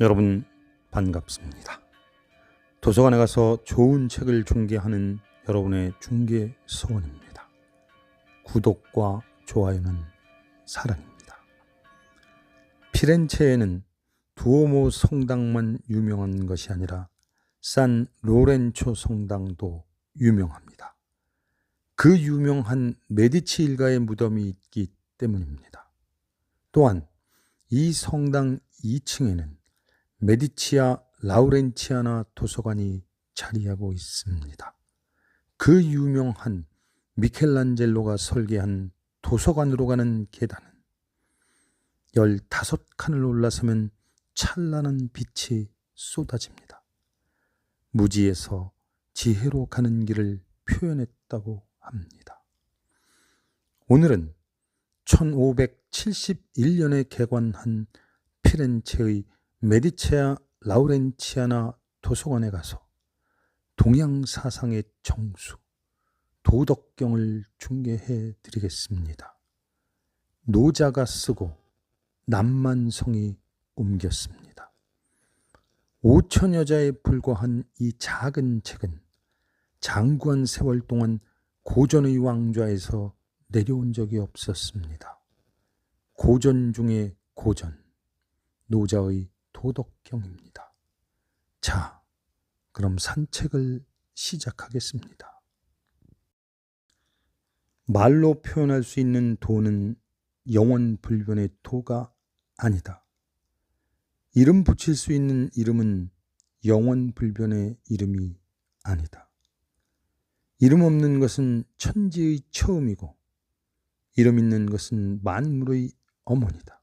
여러분 반갑습니다. 도서관에 가서 좋은 책을 중개하는 여러분의 중개 서원입니다. 구독과 좋아요는 사랑입니다. 피렌체에는 두오모 성당만 유명한 것이 아니라 산 로렌초 성당도 유명합니다. 그 유명한 메디치 일가의 무덤이 있기 때문입니다. 또한 이 성당 2층에는 메디치아 라우렌치아나 도서관이 자리하고 있습니다. 그 유명한 미켈란젤로가 설계한 도서관으로 가는 계단은 15칸을 올라서면 찬란한 빛이 쏟아집니다. 무지에서 지혜로 가는 길을 표현했다고 합니다. 오늘은 1571년에 개관한 피렌체의 메디치아 라우렌치아나 도서관에 가서 동양 사상의 정수, 도덕경을 중개해 드리겠습니다. 노자가 쓰고 남만성이 옮겼습니다. 5천여 자에 불과한 이 작은 책은 장구한 세월 동안 고전의 왕좌에서 내려온 적이 없었습니다. 고전 중에 고전, 노자의 도덕경입니다. 자, 그럼 산책을 시작하겠습니다. 말로 표현할 수 있는 도는 영원 불변의 도가 아니다. 이름 붙일 수 있는 이름은 영원 불변의 이름이 아니다. 이름 없는 것은 천지의 처음이고 이름 있는 것은 만물의 어머니다.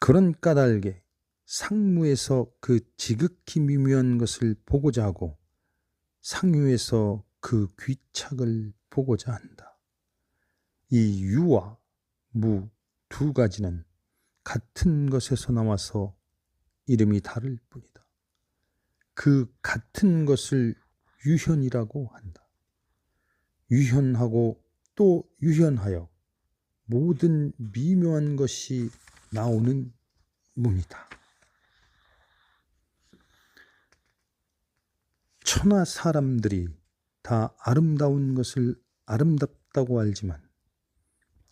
그런 까닭에 상무에서 그 지극히 미묘한 것을 보고자 하고 상유에서 그 귀착을 보고자 한다. 이 유와 무 두 가지는 같은 것에서 나와서 이름이 다를 뿐이다. 그 같은 것을 유현이라고 한다. 유현하고 또 유현하여 모든 미묘한 것이 나오는 문이다. 천하 사람들이 다 아름다운 것을 아름답다고 알지만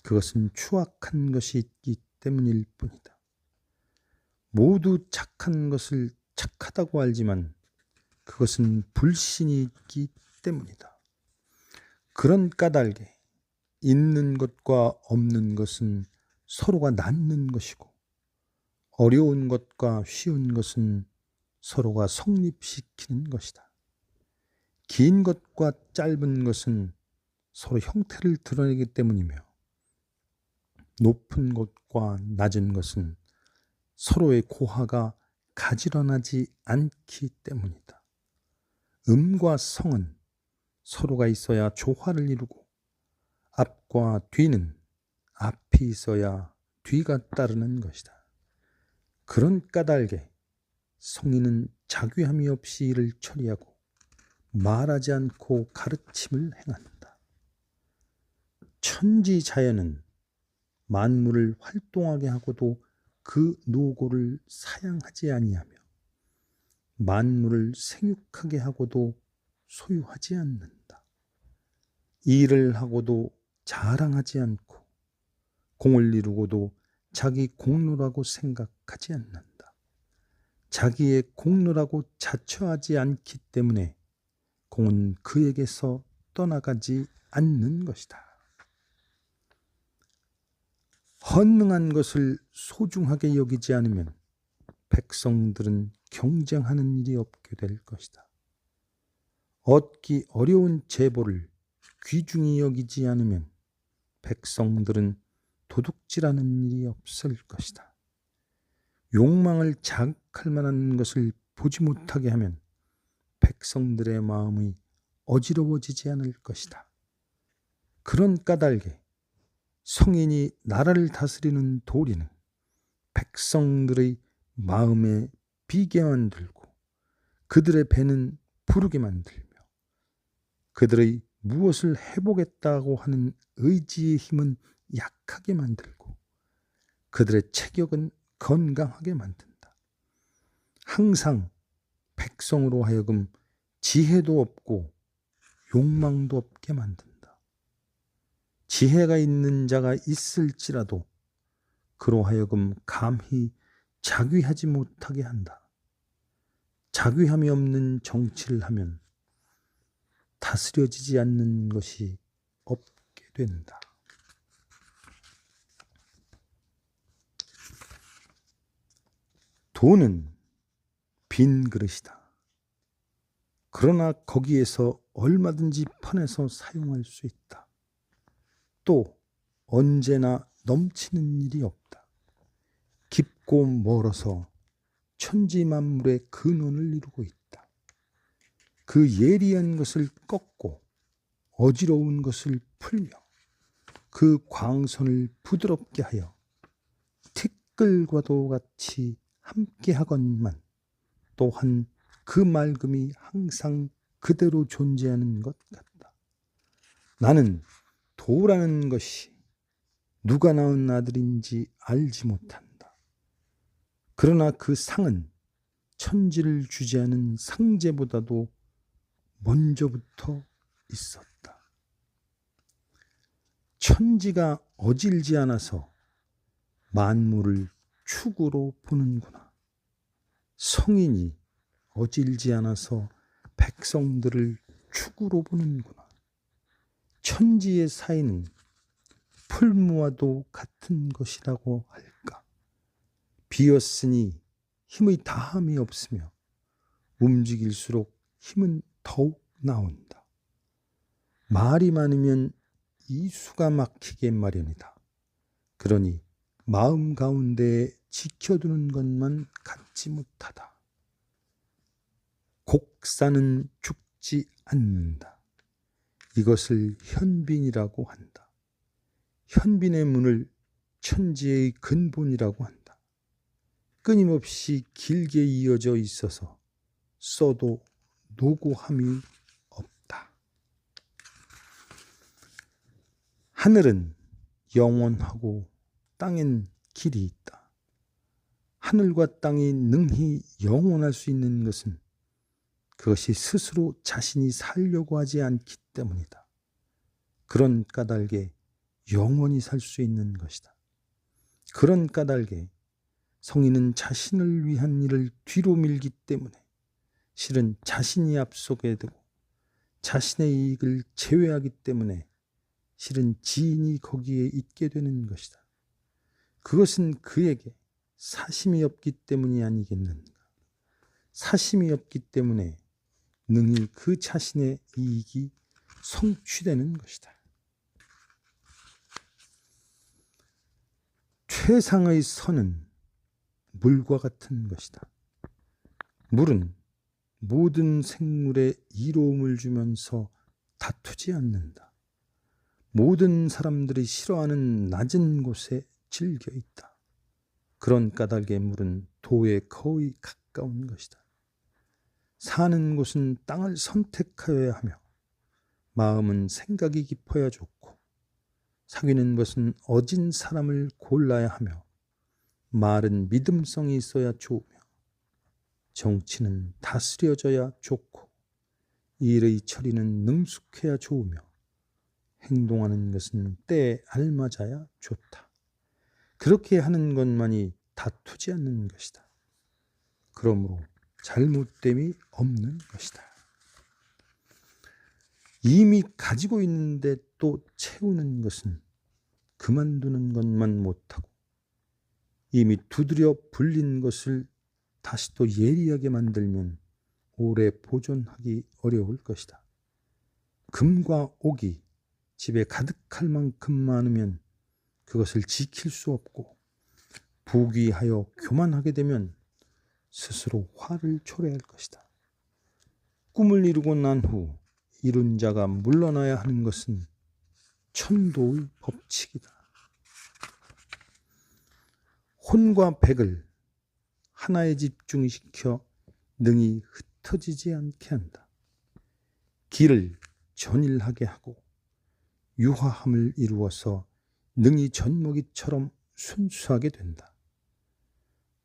그것은 추악한 것이 있기 때문일 뿐이다. 모두 착한 것을 착하다고 알지만 그것은 불신이 있기 때문이다. 그런 까닭에 있는 것과 없는 것은 서로가 낳는 것이고 어려운 것과 쉬운 것은 서로가 성립시키는 것이다. 긴 것과 짧은 것은 서로 형태를 드러내기 때문이며 높은 것과 낮은 것은 서로의 고하가 가지런하지 않기 때문이다. 음과 성은 서로가 있어야 조화를 이루고 앞과 뒤는 앞이 있어야 뒤가 따르는 것이다. 그런 까닭에 성인은 자귀함이 없이 일을 처리하고 말하지 않고 가르침을 행한다. 천지자연은 만물을 활동하게 하고도 그 노고를 사양하지 아니하며 만물을 생육하게 하고도 소유하지 않는다. 일을 하고도 자랑하지 않고 공을 이루고도 자기 공로라고 생각하지 않는다. 자기의 공로라고 자처하지 않기 때문에 공은 그에게서 떠나가지 않는 것이다. 헌능한 것을 소중하게 여기지 않으면 백성들은 경쟁하는 일이 없게 될 것이다. 얻기 어려운 제보를 귀중히 여기지 않으면 백성들은 도둑질하는 일이 없을 것이다. 욕망을 자극할 만한 것을 보지 못하게 하면 백성들의 마음이 어지러워지지 않을 것이다. 그런 까닭에 성인이 나라를 다스리는 도리는 백성들의 마음에 비게 만들고 그들의 배는 부르게 만들며 그들의 무엇을 해보겠다고 하는 의지의 힘은 약하게 만들고 그들의 체격은 건강하게 만든다. 항상 백성으로 하여금 지혜도 없고 욕망도 없게 만든다. 지혜가 있는 자가 있을지라도 그로 하여금 감히 자귀하지 못하게 한다. 자귀함이 없는 정치를 하면 다스려지지 않는 것이 없게 된다. 돈은 빈 그릇이다. 그러나 거기에서 얼마든지 퍼내서 사용할 수 있다. 또 언제나 넘치는 일이 없다. 깊고 멀어서 천지 만물의 근원을 이루고 있다. 그 예리한 것을 꺾고 어지러운 것을 풀며 그 광선을 부드럽게 하여 티끌과도 같이 함께 하건만 또한 그 맑음이 항상 그대로 존재하는 것 같다. 나는 도라는 것이 누가 낳은 아들인지 알지 못한다. 그러나 그 상은 천지를 주재하는 상제보다도 먼저부터 있었다. 천지가 어질지 않아서 만물을 축으로 보는구나. 성인이 어질지 않아서 백성들을 축으로 보는구나. 천지의 사이는 풀무와도 같은 것이라고 할까. 비었으니 힘의 다함이 없으며 움직일수록 힘은 더욱 나온다. 말이 많으면 이수가 막히게 마련이다. 그러니 마음 가운데에 지켜두는 것만 갖지 못하다. 곡사는 죽지 않는다. 이것을 현빈이라고 한다. 현빈의 문을 천지의 근본이라고 한다. 끊임없이 길게 이어져 있어서 써도 노고함이 없다. 하늘은 영원하고 땅엔 길이 있다. 하늘과 땅이 능히 영원할 수 있는 것은 그것이 스스로 자신이 살려고 하지 않기 때문이다. 그런 까닭에 영원히 살 수 있는 것이다. 그런 까닭에 성인은 자신을 위한 일을 뒤로 밀기 때문에 실은 자신이 앞서게 되고 자신의 이익을 제외하기 때문에 실은 지인이 거기에 있게 되는 것이다. 그것은 그에게 사심이 없기 때문이 아니겠는가. 사심이 없기 때문에 능히 그 자신의 이익이 성취되는 것이다. 최상의 선은 물과 같은 것이다. 물은 모든 생물에 이로움을 주면서 다투지 않는다. 모든 사람들이 싫어하는 낮은 곳에 질겨 있다. 그런 까닭에 물은 도에 거의 가까운 것이다. 사는 곳은 땅을 선택하여야 하며 마음은 생각이 깊어야 좋고 사귀는 것은 어진 사람을 골라야 하며 말은 믿음성이 있어야 좋으며 정치는 다스려져야 좋고 일의 처리는 능숙해야 좋으며 행동하는 것은 때에 알맞아야 좋다. 그렇게 하는 것만이 다투지 않는 것이다. 그러므로 잘못됨이 없는 것이다. 이미 가지고 있는데 또 채우는 것은 그만두는 것만 못하고 이미 두드려 불린 것을 다시 또 예리하게 만들면 오래 보존하기 어려울 것이다. 금과 옥이 집에 가득할 만큼 많으면 그것을 지킬 수 없고 부귀하여 교만하게 되면 스스로 화를 초래할 것이다. 꿈을 이루고 난 후 이룬 자가 물러나야 하는 것은 천도의 법칙이다. 혼과 백을 하나에 집중시켜 능히 흩어지지 않게 한다. 길을 전일하게 하고 유화함을 이루어서 능히 젖먹이처럼 순수하게 된다.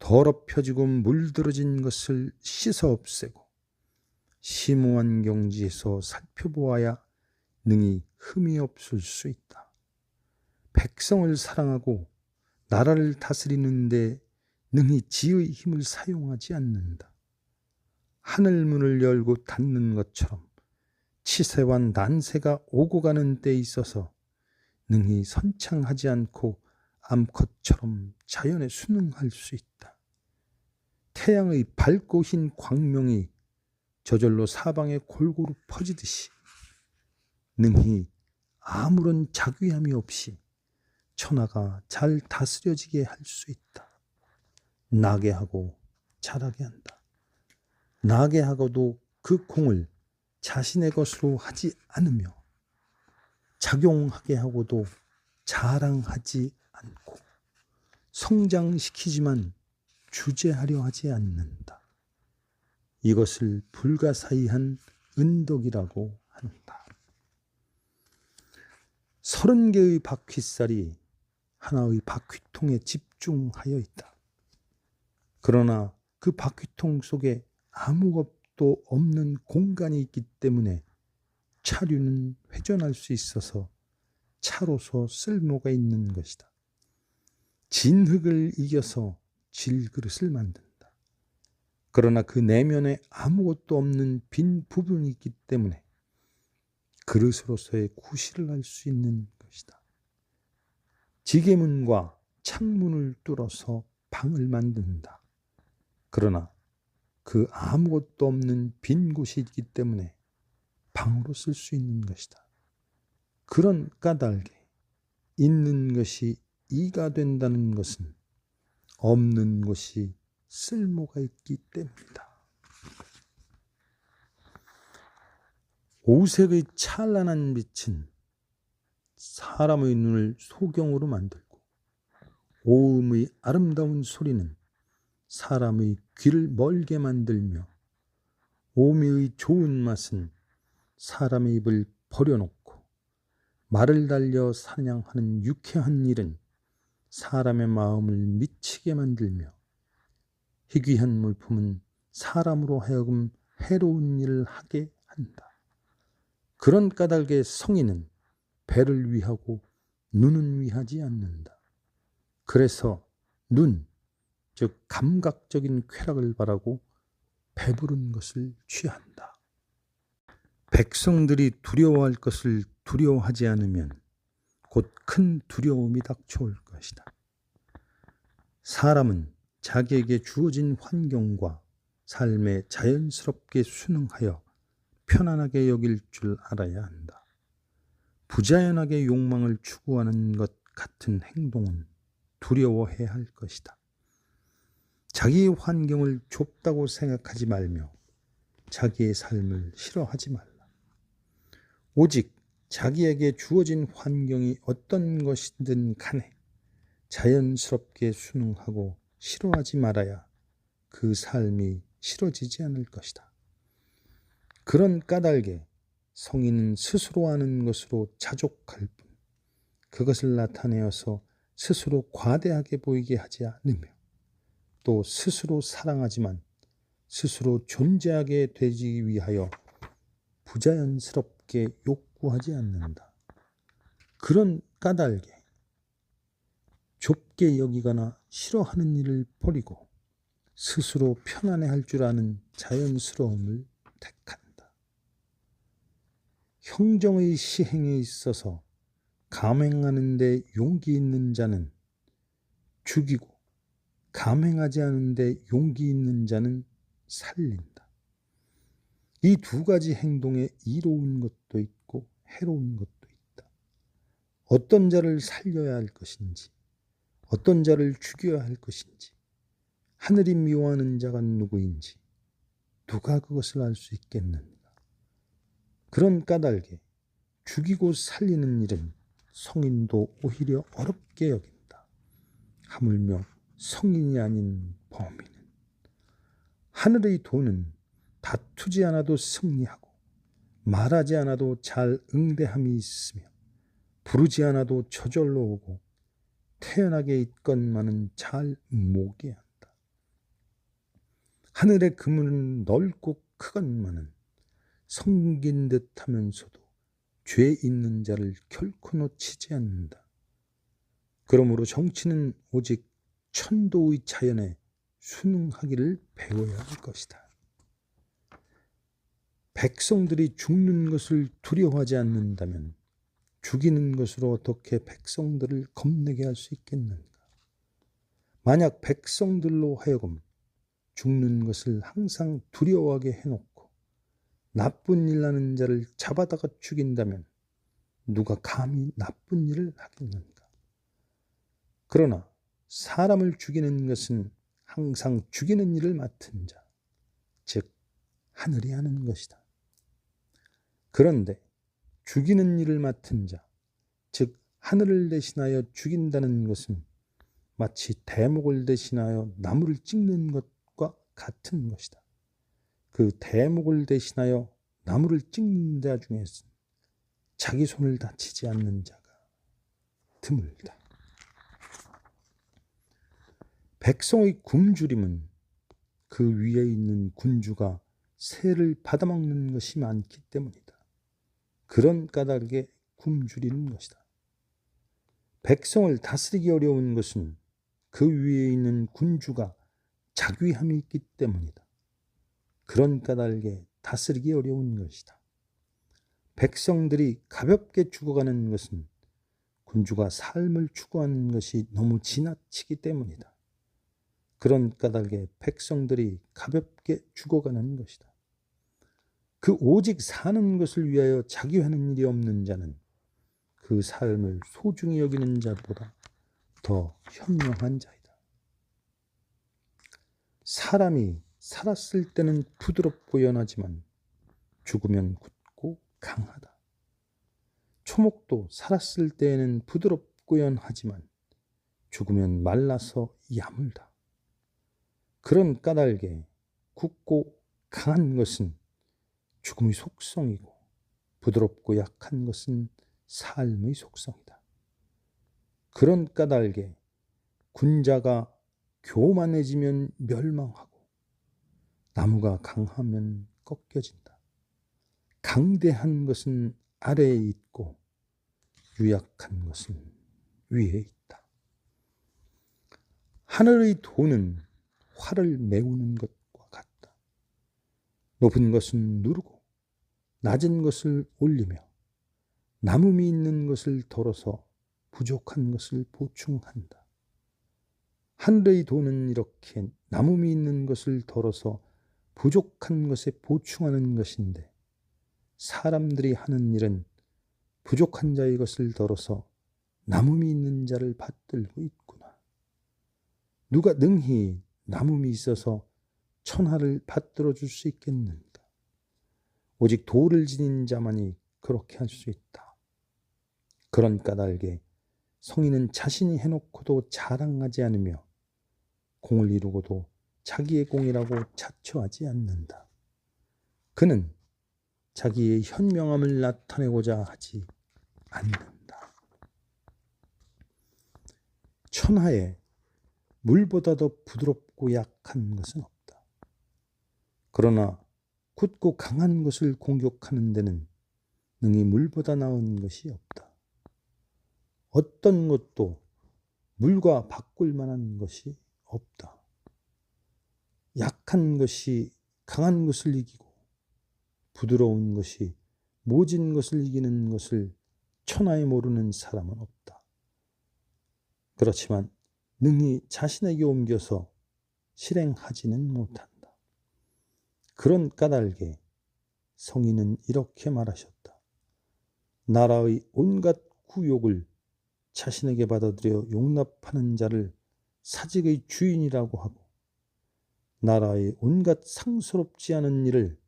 더럽혀지고 물들어진 것을 씻어 없애고 심오한 경지에서 살펴보아야 능히 흠이 없을 수 있다. 백성을 사랑하고 나라를 다스리는데 능히 지의 힘을 사용하지 않는다. 하늘문을 열고 닫는 것처럼 치세와 난세가 오고 가는 때에 있어서 능히 선창하지 않고 암컷처럼 자연에 순응할 수 있다. 태양의 밝고 흰 광명이 저절로 사방에 골고루 퍼지듯이 능히 아무런 자귀함이 없이 천하가 잘 다스려지게 할 수 있다. 나게 하고 자라게 한다. 나게 하고도 그 공을 자신의 것으로 하지 않으며 작용하게 하고도 자랑하지 않고 성장시키지만 주재하려 하지 않는다. 이것을 불가사의한 은덕이라고 한다. 30개의 바퀴살이 하나의 바퀴통에 집중하여 있다. 그러나 그 바퀴통 속에 아무것도 없는 공간이 있기 때문에 차류는 회전할 수 있어서 차로서 쓸모가 있는 것이다. 진흙을 이겨서 질그릇을 만든다. 그러나 그 내면에 아무것도 없는 빈 부분이 있기 때문에 그릇으로서의 구실을 할 수 있는 것이다. 지게문과 창문을 뚫어서 방을 만든다. 그러나 그 아무것도 없는 빈 곳이 있기 때문에 방으로 쓸 수 있는 것이다. 그런 까닭에 있는 것이 이가 된다는 것은 없는 것이 쓸모가 있기 때문이다. 오색의 찬란한 빛은 사람의 눈을 소경으로 만들고 오음의 아름다운 소리는 사람의 귀를 멀게 만들며 오미의 좋은 맛은 사람의 입을 버려놓고 말을 달려 사냥하는 유쾌한 일은 사람의 마음을 미치게 만들며 희귀한 물품은 사람으로 하여금 해로운 일을 하게 한다. 그런 까닭에 성인은 배를 위하고 눈은 위하지 않는다. 그래서 눈, 즉 감각적인 쾌락을 바라고 배부른 것을 취한다. 백성들이 두려워할 것을 두려워하지 않으면 곧 큰 두려움이 닥쳐올 것이다. 사람은 자기에게 주어진 환경과 삶에 자연스럽게 순응하여 편안하게 여길 줄 알아야 한다. 부자연하게 욕망을 추구하는 것 같은 행동은 두려워해야 할 것이다. 자기의 환경을 좁다고 생각하지 말며 자기의 삶을 싫어하지 말라. 오직 자기에게 주어진 환경이 어떤 것이든 간에 자연스럽게 순응하고 싫어하지 말아야 그 삶이 싫어지지 않을 것이다. 그런 까닭에 성인은 스스로 아는 것으로 자족할 뿐 그것을 나타내어서 스스로 과대하게 보이게 하지 않으며 또 스스로 사랑하지만 스스로 존재하게 되기 위하여 부자연스럽게 욕구하지 않는다. 그런 까닭에 좁게 여기거나 싫어하는 일을 버리고 스스로 편안해할 줄 아는 자연스러움을 택한다. 형정의 시행에 있어서 감행하는 데 용기 있는 자는 죽이고 감행하지 않은 데 용기 있는 자는 살린다. 이 두 가지 행동에 이로운 것도 있고 해로운 것도 있다. 어떤 자를 살려야 할 것인지 어떤 자를 죽여야 할 것인지 하늘이 미워하는 자가 누구인지 누가 그것을 알 수 있겠는가. 그런 까닭에 죽이고 살리는 일은 성인도 오히려 어렵게 여긴다. 하물며 성인이 아닌 범인은. 하늘의 도는 다투지 않아도 승리하고 말하지 않아도 잘 응대함이 있으며 부르지 않아도 저절로 오고 태연하게 있건만은 잘 모게 한다. 하늘의 그물은 넓고 크건만은 성긴 듯 하면서도 죄 있는 자를 결코 놓치지 않는다. 그러므로 정치는 오직 천도의 자연에 순응하기를 배워야 할 것이다. 백성들이 죽는 것을 두려워하지 않는다면 죽이는 것으로 어떻게 백성들을 겁내게 할 수 있겠는가? 만약 백성들로 하여금 죽는 것을 항상 두려워하게 해놓고 나쁜 일 하는 자를 잡아다가 죽인다면 누가 감히 나쁜 일을 하겠는가? 그러나 사람을 죽이는 것은 항상 죽이는 일을 맡은 자, 즉 하늘이 하는 것이다. 그런데 죽이는 일을 맡은 자, 즉 하늘을 대신하여 죽인다는 것은 마치 대목을 대신하여 나무를 찍는 것과 같은 것이다. 그 대목을 대신하여 나무를 찍는 자 중에서 자기 손을 다치지 않는 자가 드물다. 백성의 굶주림은 그 위에 있는 군주가 새를 받아먹는 것이 많기 때문이다. 그런 까닭에 굶주리는 것이다. 백성을 다스리기 어려운 것은 그 위에 있는 군주가 자귀함이 있기 때문이다. 그런 까닭에 다스리기 어려운 것이다. 백성들이 가볍게 죽어가는 것은 군주가 삶을 추구하는 것이 너무 지나치기 때문이다. 그런 까닭에 백성들이 가볍게 죽어가는 것이다. 그 오직 사는 것을 위하여 자기하는 일이 없는 자는 그 삶을 소중히 여기는 자보다 더 현명한 자이다. 사람이 살았을 때는 부드럽고 연하지만 죽으면 굳고 강하다. 초목도 살았을 때에는 부드럽고 연하지만 죽으면 말라서 야물다. 그런 까닭에 굳고 강한 것은 죽음의 속성이고 부드럽고 약한 것은 삶의 속성이다. 그런 까닭에 군자가 교만해지면 멸망하고 나무가 강하면 꺾여진다. 강대한 것은 아래에 있고 유약한 것은 위에 있다. 하늘의 도는 활을 메우는 것과 같다. 높은 것은 누르고 낮은 것을 올리며 남음이 있는 것을 덜어서 부족한 것을 보충한다. 하늘의 도는 이렇게 남음이 있는 것을 덜어서 부족한 것에 보충하는 것인데 사람들이 하는 일은 부족한 자의 것을 덜어서 남음이 있는 자를 받들고 있구나. 누가 능히 남음이 있어서 천하를 받들어 줄 수 있겠는가? 오직 도를 지닌 자만이 그렇게 할 수 있다. 그런 까닭에 성인은 자신이 해놓고도 자랑하지 않으며 공을 이루고도 자기의 공이라고 자처하지 않는다. 그는 자기의 현명함을 나타내고자 하지 않는다. 천하에 물보다 더 부드럽고 약한 것은 없다. 그러나 굳고 강한 것을 공격하는 데는 능히 물보다 나은 것이 없다. 어떤 것도 물과 바꿀 만한 것이 없다. 약한 것이 강한 것을 이기고 부드러운 것이 모진 것을 이기는 것을 천하에 모르는 사람은 없다. 그렇지만 능히 자신에게 옮겨서 실행하지는 못한다. 그런 까닭에 성인은 이렇게 말하셨다. 나라의 온갖 구욕을 자신에게 받아들여 용납하는 자를 사직의 주인이라고 하고 나라의 온갖 상스럽지 않은 일을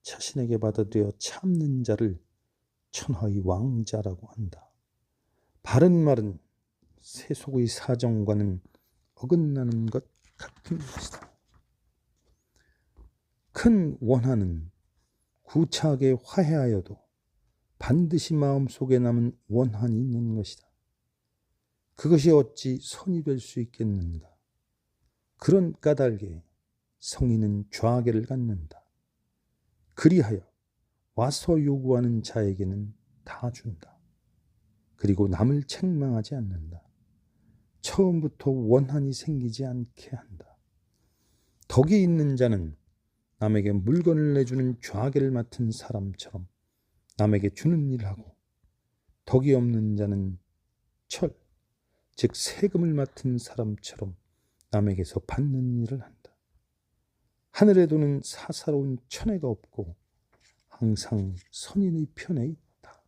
자신에게 받아들여 참는 자를 천하의 왕자라고 한다. 바른 말은 세속의 사정과는 어긋나는 것 같은 것이다. 큰 원한은 구차하게 화해하여도 반드시 마음속에 남은 원한이 있는 것이다. 그것이 어찌 선이 될 수 있겠는가? 그런 까닭에 성인은 좌계를 갖는다. 그리하여 와서 요구하는 자에게는 다 준다. 그리고 남을 책망하지 않는다. 처음부터 원한이 생기지 않게 한다. 덕이 있는 자는 남에게 물건을 내주는 좌계를 맡은 사람처럼 남에게 주는 일을 하고, 덕이 없는 자는 철, 즉 세금을 맡은 사람처럼 남에게서 받는 일을 한다. 하늘에 도는 사사로운 천애가 없고 항상 선인의 편에 있다.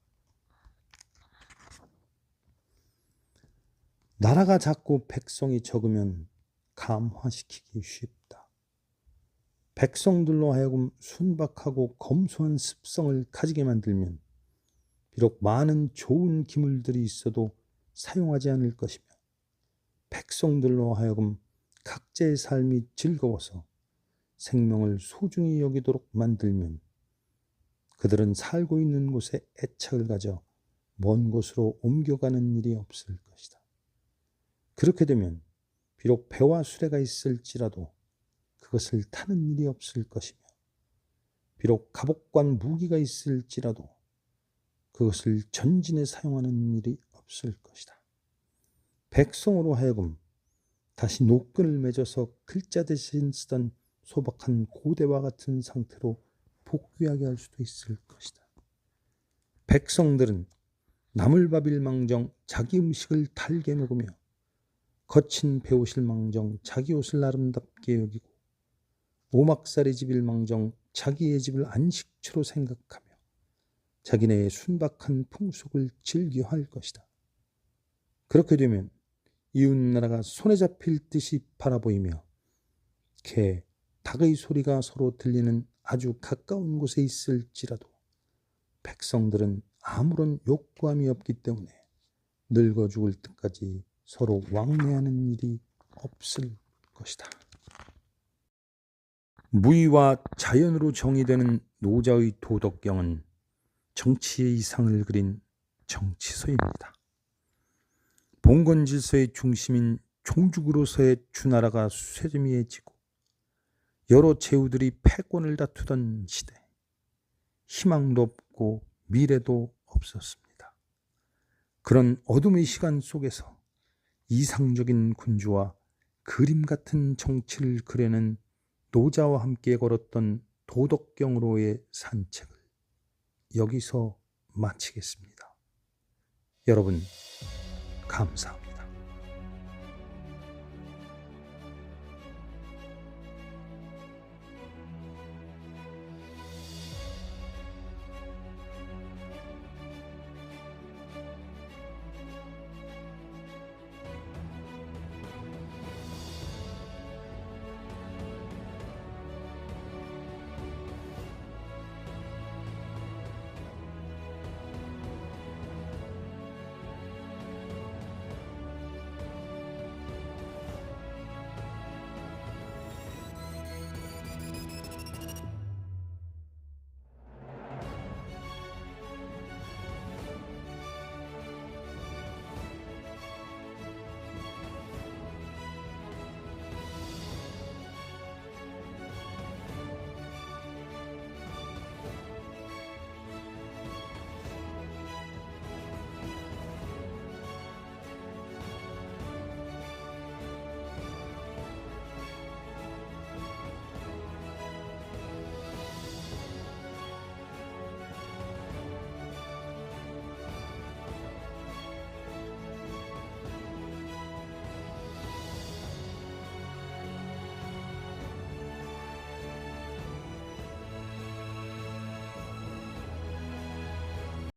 나라가 작고 백성이 적으면 감화시키기 쉽다. 백성들로 하여금 순박하고 검소한 습성을 가지게 만들면 비록 많은 좋은 기물들이 있어도 사용하지 않을 것이며, 백성들로 하여금 각자의 삶이 즐거워서 생명을 소중히 여기도록 만들면 그들은 살고 있는 곳에 애착을 가져 먼 곳으로 옮겨가는 일이 없을 것이다. 그렇게 되면 비록 배와 수레가 있을지라도 그것을 타는 일이 없을 것이며, 비록 갑옷과 무기가 있을지라도 그것을 전진에 사용하는 일이 없을 것이다. 백성으로 하여금 다시 노끈을 맺어서 글자 대신 쓰던 소박한 고대와 같은 상태로 복귀하게 할 수도 있을 것이다. 백성들은 나물밥일 망정 자기 음식을 달게 먹으며, 거친 배옷일 망정 자기 옷을 아름답게 여기고, 오막살이 집일 망정 자기의 집을 안식처로 생각하며 자기네의 순박한 풍속을 즐겨할 것이다. 그렇게 되면 이웃나라가 손에 잡힐 듯이 바라보이며 개, 닭의 소리가 서로 들리는 아주 가까운 곳에 있을지라도 백성들은 아무런 욕구함이 없기 때문에 늙어 죽을 때까지 서로 왕래하는 일이 없을 것이다. 무의와 자연으로 정의되는 노자의 도덕경은 정치의 이상을 그린 정치서입니다. 봉건 질서의 중심인 종죽으로서의 주나라가 쇠뇌해지고 여러 제후들이 패권을 다투던 시대, 희망도 없고 미래도 없었습니다. 그런 어둠의 시간 속에서 이상적인 군주와 그림 같은 정치를 그려낸 노자와 함께 걸었던 도덕경으로의 산책을 여기서 마치겠습니다. 여러분, 감사합니다.